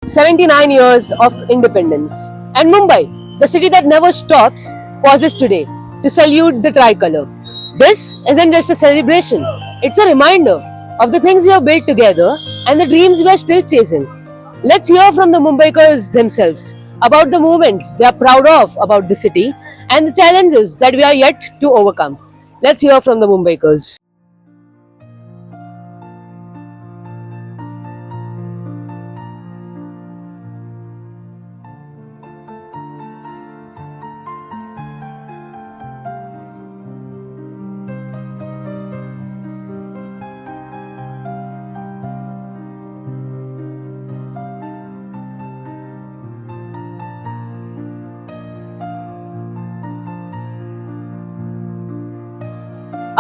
79 years of independence. And Mumbai, the city that never stops, pauses today to salute the tricolor. This isn't just a celebration, it's a reminder of the things we have built together and the dreams we are still chasing. Let's hear from the Mumbaikars themselves about the moments they are proud of about the city and the challenges that we are yet to overcome. Let's hear from the Mumbaikars.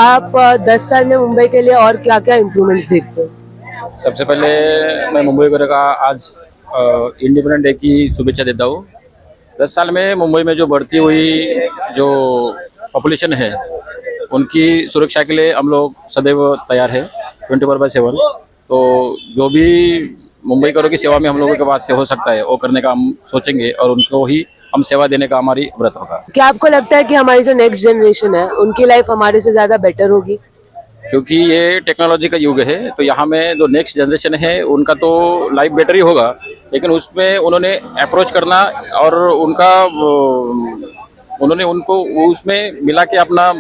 आप 10 साल में मुंबई के लिए और क्या क्या improvements देखते हो? सबसे पहले मैं मुंबई को का आज इंडिपेंडेंट डे की शुभेच्छा देता हूँ। 10 साल में मुंबई में जो बढ़ती हुई जो पॉपुलेशन है उनकी सुरक्षा के लिए हम लोग सदैव तैयार है 24/7। तो जो भी मुंबई करों की सेवा में हम लोगों के पास से हो सकता है वो करने का हम सोचेंगे और उनको ही हम सेवा देने का हमारी व्रत होगा। क्या आपको लगता है कि हमारी जो नेक्स्ट जनरेशन है उनकी लाइफ हमारे से ज्यादा बेटर होगी? क्योंकि ये टेक्नोलॉजी का युग है तो यहाँ में जो नेक्स्ट जनरेशन है उनका तो लाइफ बेटर ही होगा, लेकिन उसमें उन्होंने अप्रोच करना और उन्होंने उनको उसमें मिला के अपना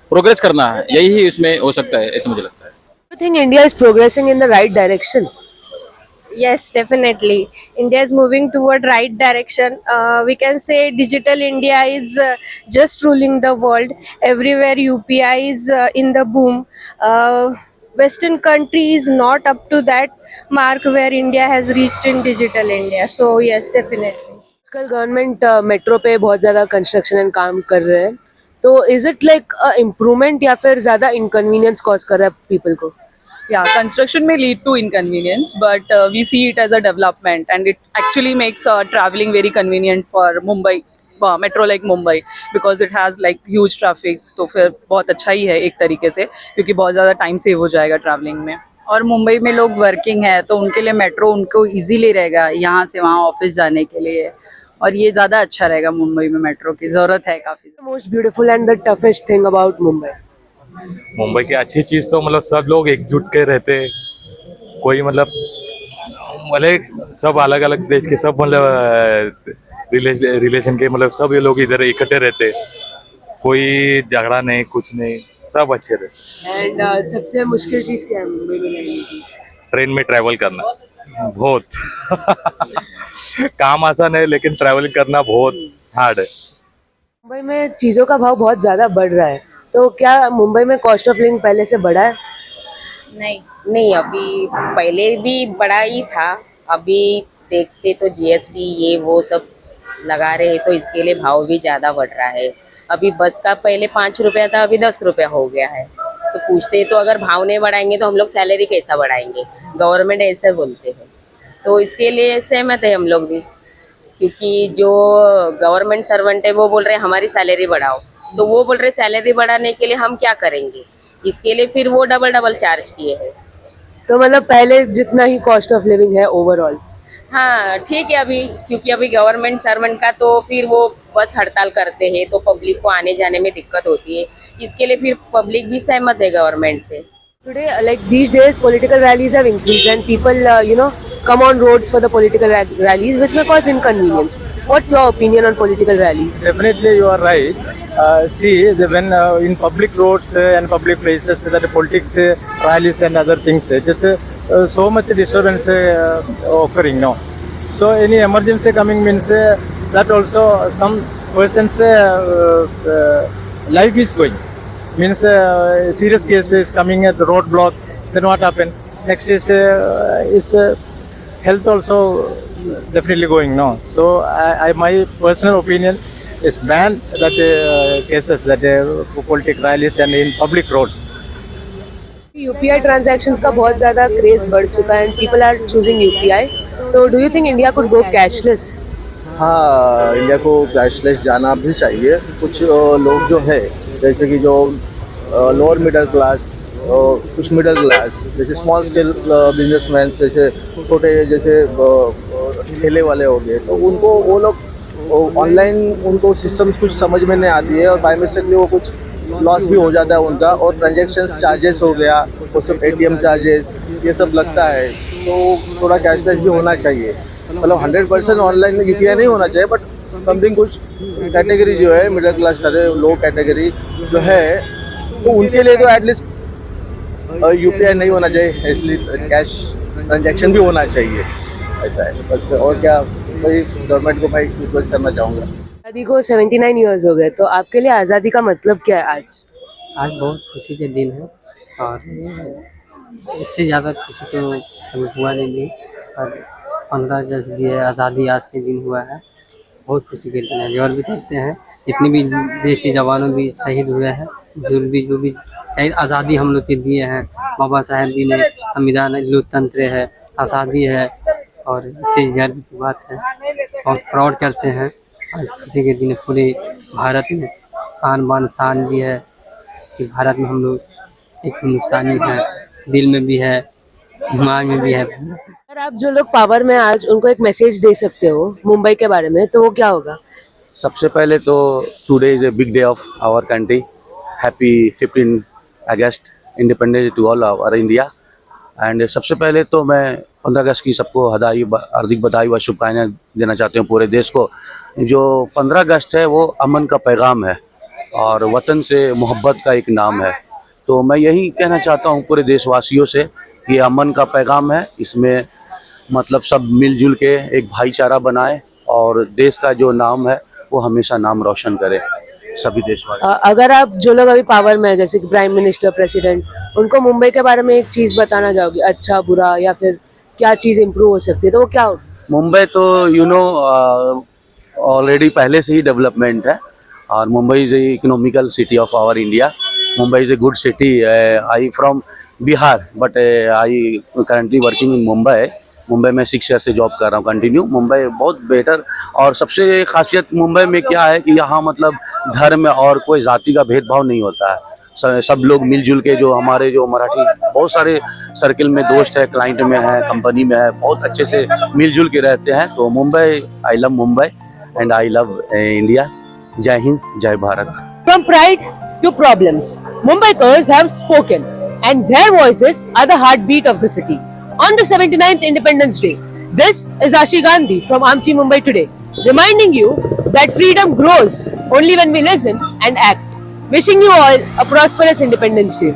प्रोग्रेस करना है, यही उसमें हो सकता है ऐसा मुझे लगता है। Do you think India is progressing in the right direction? Yes, definitely. India is moving toward right direction. We can say digital India is just ruling the world. Everywhere UPI is in the boom. Western country is not up to that mark where India has reached in digital India. So yes, definitely. आजकल government metro पे बहुत ज्यादा construction and काम कर रहे हैं, तो is it like improvement या फिर ज्यादा इनकन्वीनियंस कॉज कर रहा है पीपल को? Yeah, construction may lead to inconvenience, but we see it as a development, and it actually makes traveling very convenient for Mumbai, metro like Mumbai, because it has like huge traffic. तो फिर बहुत अच्छा ही है एक तरीके से, क्योंकि बहुत ज़्यादा टाइम सेव हो जाएगा ट्रैवलिंग में। और मुंबई में लोग वर्किंग है तो उनके लिए मेट्रो उनको इजीली रहेगा यहाँ से वहाँ ऑफिस जाने के लिए, और ये ज़्यादा अच्छा रहेगा। मुंबई में मेट्रो की ज़रूरत है काफ़ी। Most beautiful and the toughest thing about Mumbai? Mumbai की अच्छी चीज़ तो मतलब सब लोग एकजुट के रहते, कोई मतलब भले सब अलग अलग देश के सब मतलब रिलेशन के मतलब सब ये लोग इधर इकट्ठे रहते, कोई झगड़ा नहीं कुछ नहीं, सब अच्छे रहते। एंड सबसे मुश्किल चीज क्या है मुंबई में रहने की? ट्रेन में ट्रैवल करना बहुत काम आसान है लेकिन ट्रैवलिंग करना बहुत हार्ड है। मुंबई में चीजों का भाव बहुत ज्यादा बढ़ रहा है, तो क्या मुंबई में कॉस्ट ऑफ लिविंग पहले से बढ़ा है? नहीं नहीं, अभी पहले भी बड़ा ही था। अभी देखते तो जीएसटी ये वो सब लगा रहे हैं तो इसके लिए भाव भी ज़्यादा बढ़ रहा है। अभी बस का पहले 5 रुपया था, अभी 10 रुपया हो गया है। तो पूछते तो अगर भाव नहीं बढ़ाएंगे तो हम लोग सैलरी कैसा बढ़ाएंगे? गवर्नमेंट ऐसे बोलते हैं, तो इसके लिए सहमत है हम लोग भी, क्योंकि जो गवर्नमेंट सर्वेंट है वो बोल रहे हैं हमारी सैलरी बढ़ाओ, तो वो बोल रहे सैलरी बढ़ाने के लिए हम क्या करेंगे? इसके लिए फिर वो डबल चार्ज किए हैं। तो मतलब पहले जितना ही कॉस्ट ऑफ लिविंग है ओवरऑल? हाँ ठीक है, अभी क्योंकि अभी गवर्नमेंट सर्वेंट का तो फिर वो बस हड़ताल करते हैं तो पब्लिक को आने जाने में दिक्कत होती है, इसके लिए फिर पब्लिक भी सहमत है गवर्नमेंट से। Today, like these days, political rallies have increased and people, come on roads for the political rallies, which may cause inconvenience. What's your opinion on political rallies? Definitely, you are right. When in public roads and public places, that the politics rallies and other things, just so much disturbance occurring now. So any emergency coming means that also some person's life is going. Means serious cases coming at the roadblock, then what happen? Next is health also definitely going now. So my personal opinion is ban that cases that political rallies and in public roads. UPI transactions का बहुत ज़्यादा craze बढ़ चुका है and people are choosing UPI. तो do you think India could go cashless? हाँ, India को cashless जाना भी चाहिए। कुछ लोग जो है जैसे कि जो लोअर मिडिल क्लास और कुछ मिडिल क्लास जैसे स्मॉल स्केल बिजनेसमैन जैसे छोटे जैसे ठेले वाले हो गए, तो उनको वो लोग ऑनलाइन उनको सिस्टम कुछ समझ में नहीं आती है और बाय मिस्टेकली वो कुछ लॉस भी हो जाता है उनका, और ट्रांजेक्शन चार्जेस हो गया, वो सब ATM चार्जेस ये सब लगता है। तो थोड़ा कैशलेस भी होना चाहिए, मतलब 100% ऑनलाइन UPI नहीं होना चाहिए, बट समथिंग कुछ कैटेगरी जो है मिडिल क्लास लो कैटेगरी जो है, तो उनके लिए तो एटलीस्ट UPI नहीं होना चाहिए, इसलिए कैश ट्रांजैक्शन भी होना चाहिए। ऐसा है बस, और क्या भाई गवर्नमेंट को मैं रिक्वेस्ट करना चाहूँगा। आज़ादी को 79 ईयर्स हो गए, तो आपके लिए आज़ादी का मतलब क्या है आज? आज बहुत खुशी के दिन है और इससे ज़्यादा खुशी तो कभी हुआ नहीं। और 15 अगस्त भी है, आज़ादी आज से दिन हुआ है, बहुत खुशी के दिन है। और भी करते हैं जितने भी देश के जवानों भी शहीद हुए हैं, जो भी शहीद आज़ादी हम लोग के दिए हैं, बाबा साहेब जी ने संविधान लोकतंत्र है, आज़ादी है, और इससे गर्व की बात है। और फ्रॉड करते हैं, आज खुशी के दिन पूरे भारत में आन बान शान भी है कि भारत में हम लोग एक हिंदुस्तानी है, दिल में भी है, दिमाग में भी है। अगर आप जो लोग पावर में आज उनको एक मैसेज दे सकते हो मुंबई के बारे में, तो वो क्या होगा? सबसे पहले तो today is a big day of our country, happy 15 August independence to all our India. And सबसे पहले तो मैं 15 अगस्त की सबको हार्दिक बधाई व शुभकामनाएं देना चाहते हूँ पूरे देश को। जो 15 अगस्त है वो अमन का पैगाम है और वतन से मोहब्बत का एक नाम है। तो मैं यही कहना चाहता हूँ पूरे देशवासियों से कि अमन का पैगाम है, इसमें मतलब सब मिलजुल के एक भाईचारा बनाए और देश का जो नाम है वो हमेशा नाम रोशन करे सभी देशवासी। अगर आप जो लोग अभी पावर में है, जैसे कि प्राइम मिनिस्टर, प्रेसिडेंट, उनको मुंबई के बारे में एक चीज़ बताना चाहोगे, अच्छा बुरा, या फिर क्या चीज़ इम्प्रूव हो सकती है, तो वो क्या होगी? मुंबई तो ऑलरेडी पहले से ही डेवलपमेंट है और Mumbai is a economical city of our India. Mumbai is a good city. I from Bihar but I currently working in Mumbai. Mumbai में 6 ईयर से जॉब कर रहा हूँ कंटिन्यू। मुंबई बहुत बेटर, और सबसे खासियत मुंबई में क्या है कि यहाँ मतलब धर्म और कोई जाति का भेदभाव नहीं होता है। सब लोग मिलजुल के, जो हमारे जो मराठी बहुत सारे सर्किल में दोस्त है, क्लाइंट में है, कंपनी में है, बहुत अच्छे से मिलजुल के रहते हैं। तो Mumbai, I love Mumbai and I love India. जय हिंद, जय Bharat. From pride to problems, Mumbaikars have spoken, and their voices are the heartbeat of the city. On the 79th Independence Day, this is Ashi Gandhi from Amchi Mumbai Today, reminding you that freedom grows only when we listen and act. Wishing you all a prosperous Independence Day.